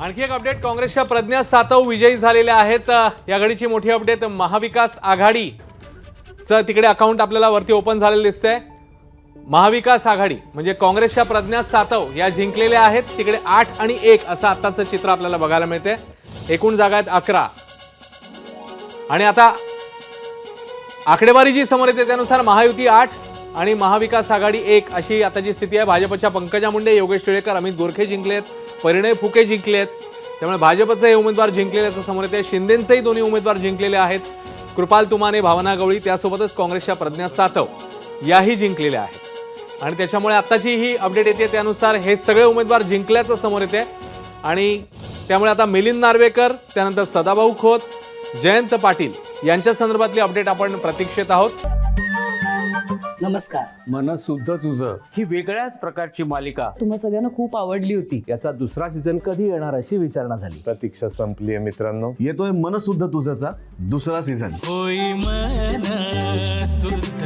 आणखी एक अपडेट, काँग्रेसच्या प्रज्ञा सातव विजयी झालेल्या आहेत। या घडीची मोठी अपडेट, महाविकास आघाडीचं तिकडे अकाउंट आपल्याला वरती ओपन झालेलं दिसतंय। महाविकास आघाडी म्हणजे काँग्रेसच्या प्रज्ञा सातव या जिंकलेल्या आहेत। तिकडे 8 आणि 1 असं आताचं चित्र आपल्याला बघायला मिळते। एकूण जागा आहेत 11 आणि आता आकडेवारी जी समोर येते त्यानुसार महायुती 8 आणि महाविकास आघाडी 1 अशी आता जी स्थिती आहे। भाजपच्या पंकजा मुंडे, योगेश टिळेकर, अमित गोरखे जिंकलेत, परिणय फुके जिंकलेत, त्यामुळे भाजपचे हे उमेदवार जिंकलेल्याचं समोर येते। शिंदेंचेही दोन्ही उमेदवार जिंकलेले आहेत, कृपाल तुमाने, भावना गवळी, त्यासोबतच काँग्रेसच्या प्रज्ञा सातव याही जिंकलेल्या आहेत। आणि त्याच्यामुळे आताची ही अपडेट येते त्यानुसार हे सगळे उमेदवार जिंकल्याचं समोर येते आणि त्यामुळे आता मिलिंद नार्वेकर, त्यानंतर सदाभाऊ खोत, जयंत पाटील यांच्या संदर्भातली अपडेट आपण प्रतीक्षेत आहोत। नमस्कार। मनसुद्धा तुझं ही वेगळ्याच प्रकारची मालिका तुम्हा सगळ्यांना खूप आवडली होती। याचा दुसरा सीझन कधी येणार अशी विचारणा झाली। प्रतीक्षा संपली आहे मित्रांनो। येतोय मनसुद्धा तुझाचा दुसरा सीझन। होई मन सुद्धा